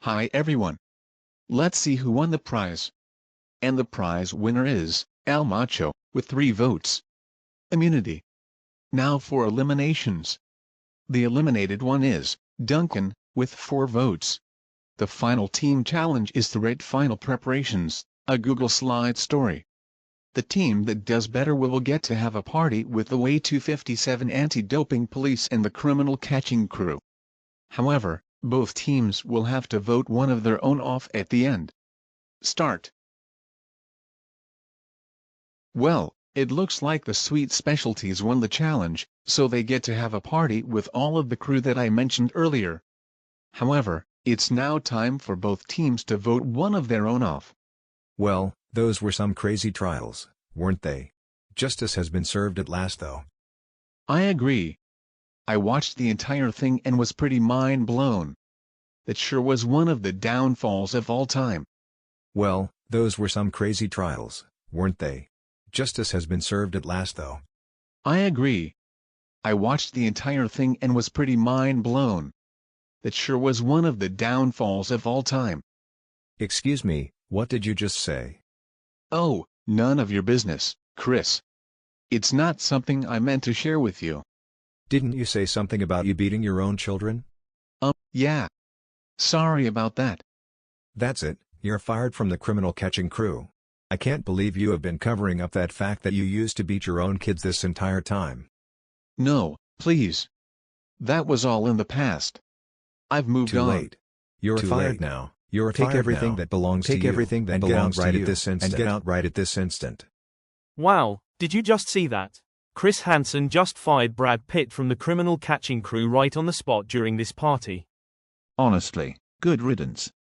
Hi everyone. Let's see who won the prize. And the prize winner is El Macho, with 3 votes. Immunity. Now for eliminations. The eliminated one is Duncan, with 4 votes. The final team challenge is to rate final preparations, a Google slide story. The team that does better will get to have a party with the Way257 anti-doping police and the criminal catching crew. However, both teams will have to vote one of their own off at the end. Start. Well, it looks like the Sweet Specialties won the challenge, so they get to have a party with all of the crew that I mentioned earlier. However, it's now time for both teams to vote one of their own off. Well, those were some crazy trials, weren't they? Justice has been served at last though. I agree. I watched the entire thing and was pretty mind blown. That sure was one of the downfalls of all time. Well, those were some crazy trials, weren't they? Justice has been served at last though. I agree. I watched the entire thing and was pretty mind blown. That sure was one of the downfalls of all time. Excuse me, what did you just say? Oh, none of your business, Chris. It's not something I meant to share with you. Didn't you say something about you beating your own children? Yeah. Sorry about that. That's it, you're fired from the criminal catching crew. I can't believe you have been covering up that fact that you used to beat your own kids this entire time. No, please. That was all in the past. I've moved on. Too late. You're fired now. You're fired now. Take everything that belongs to you. Take everything that belongs right at this instant. And get out right at this instant. Wow, did you just see that? Chris Hansen just fired Brad Pitt from the criminal catching crew right on the spot during this party. Honestly, good riddance.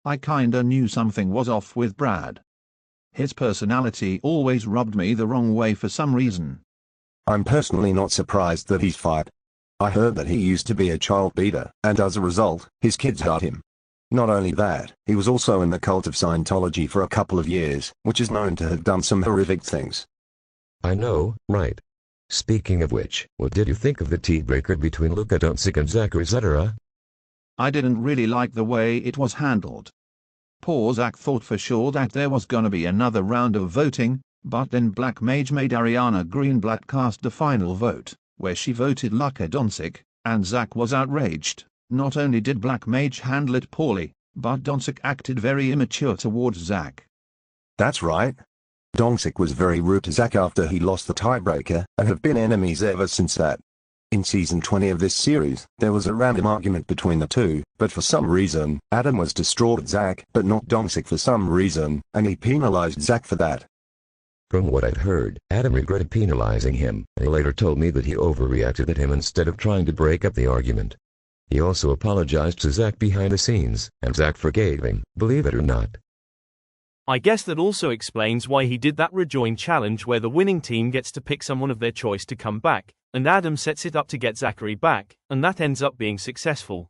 I kinda knew something was off with Brad. His personality always rubbed me the wrong way for some reason. I'm personally not surprised that he's fired. I heard that he used to be a child beater, and as a result, his kids hurt him. Not only that, he was also in the cult of Scientology for a couple of years, which is known to have done some horrific things. I know, right? Speaking of which, what did you think of the tea-breaker between Luka Doncic and Zachary etc.? I didn't really like the way it was handled. Poor Zach thought for sure that there was gonna be another round of voting, but then Black Mage made Ariana Greenblatt cast the final vote, where she voted Luka Doncic, and Zach was outraged. Not only did Black Mage handle it poorly, but Doncic acted very immature towards Zach. That's right. Doncic was very rude to Zach after he lost the tiebreaker, and have been enemies ever since that. In season 20 of this series, there was a random argument between the two, but for some reason, Adam was distraught at Zach but not Doncic for some reason, and he penalized Zach for that. From what I'd heard, Adam regretted penalizing him, and he later told me that he overreacted at him instead of trying to break up the argument. He also apologized to Zach behind the scenes, and Zach forgave him, believe it or not. I guess that also explains why he did that rejoin challenge where the winning team gets to pick someone of their choice to come back, and Adam sets it up to get Zachary back, and that ends up being successful.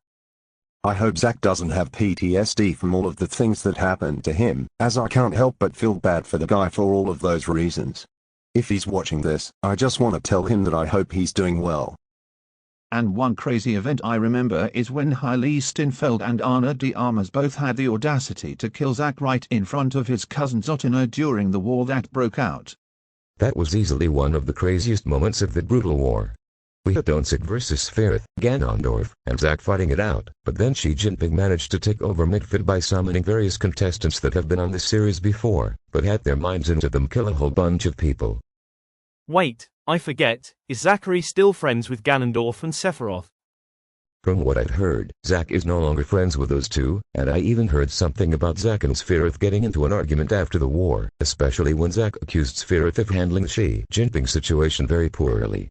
I hope Zach doesn't have PTSD from all of the things that happened to him, as I can't help but feel bad for the guy for all of those reasons. If he's watching this, I just want to tell him that I hope he's doing well. And one crazy event I remember is when Hailey Steinfeld and Ana de Armas both had the audacity to kill Zach right in front of his cousin Zotino during the war that broke out. That was easily one of the craziest moments of the brutal war. We had Doncic versus Ferrith, Ganondorf, and Zach fighting it out, but then Xi Jinping managed to take over Midfit by summoning various contestants that have been on the series before, but had their minds into them kill a whole bunch of people. Wait, I forget, is Zachary still friends with Ganondorf and Sephiroth? From what I'd heard, Zach is no longer friends with those two, and I even heard something about Zach and Sephiroth getting into an argument after the war, especially when Zach accused Sephiroth of handling Xi Jinping's situation very poorly.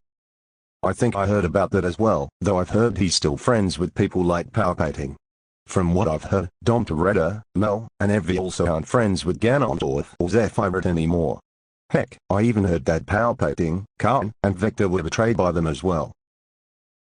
I think I heard about that as well, though I've heard he's still friends with people like Palpatine. From what I've heard, Dom Toretto, Mel, and Evie also aren't friends with Ganondorf or Sephiroth anymore. Heck, I even heard that Palpatine, Khan, and Vector were betrayed by them as well.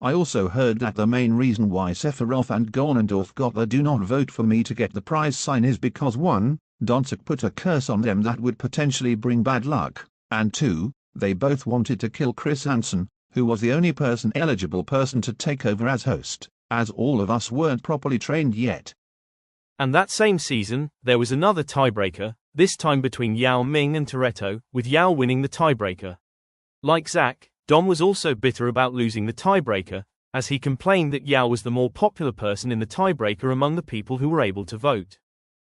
I also heard that the main reason why Sephiroth and Ganondorf got the do not vote for me to get the prize sign is because 1. Doncic put a curse on them that would potentially bring bad luck, and 2. They both wanted to kill Chris Hansen, who was the only eligible person to take over as host, as all of us weren't properly trained yet. And that same season, there was another tiebreaker, this time between Yao Ming and Toretto, with Yao winning the tiebreaker. Like Zach, Dom was also bitter about losing the tiebreaker, as he complained that Yao was the more popular person in the tiebreaker among the people who were able to vote.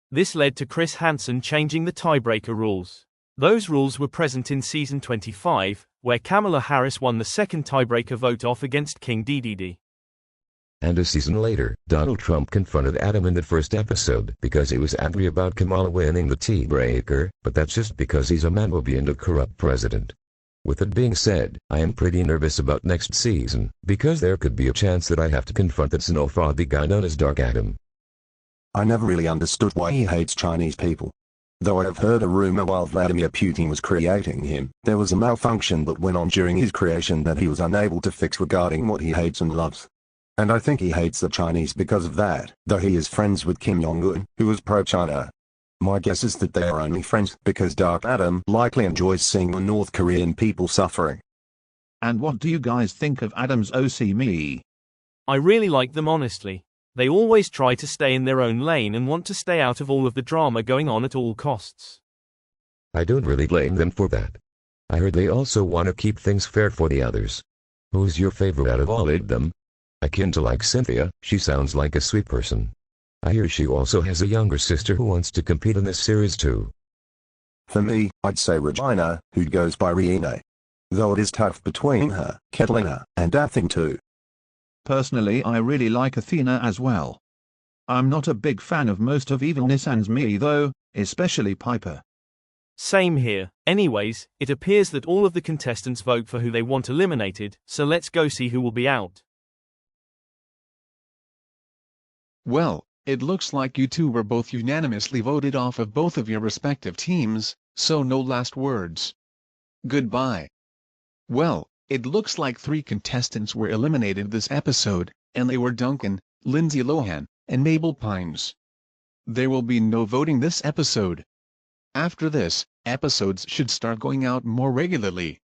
This led to Chris Hansen changing the tiebreaker rules. Those rules were present in season 25, where Kamala Harris won the second tiebreaker vote off against King Ddd. And a season later, Donald Trump confronted Adam in the first episode because he was angry about Kamala winning the tiebreaker, but that's just because he's a man-will-be and a corrupt president. With it being said, I am pretty nervous about next season, because there could be a chance that I have to confront that xenophobic guy known as Dark Adam. I never really understood why he hates Chinese people. Though I have heard a rumor while Vladimir Putin was creating him, there was a malfunction that went on during his creation that he was unable to fix regarding what he hates and loves. And I think he hates the Chinese because of that, though he is friends with Kim Jong-un, who is pro-China. My guess is that they are only friends because Dark Adam likely enjoys seeing the North Korean people suffering. And what do you guys think of Adam's OC me? I really like them honestly. They always try to stay in their own lane and want to stay out of all of the drama going on at all costs. I don't really blame them for that. I heard they also want to keep things fair for the others. Who's your favorite out of all of them? I kind of like Cynthia, she sounds like a sweet person. I hear she also has a younger sister who wants to compete in this series too. For me, I'd say Regina, who goes by Riene. Though it is tough between her, Catalina, and Daphne too. Personally, I really like Athena as well. I'm not a big fan of most of Evilness and me though, especially Piper. Same here. Anyways, it appears that all of the contestants vote for who they want eliminated, so let's go see who will be out. Well, it looks like you two were both unanimously voted off of both of your respective teams, so no last words. Goodbye. Well, it looks like 3 contestants were eliminated this episode, and they were Duncan, Lindsay Lohan, and Mabel Pines. There will be no voting this episode. After this, episodes should start going out more regularly.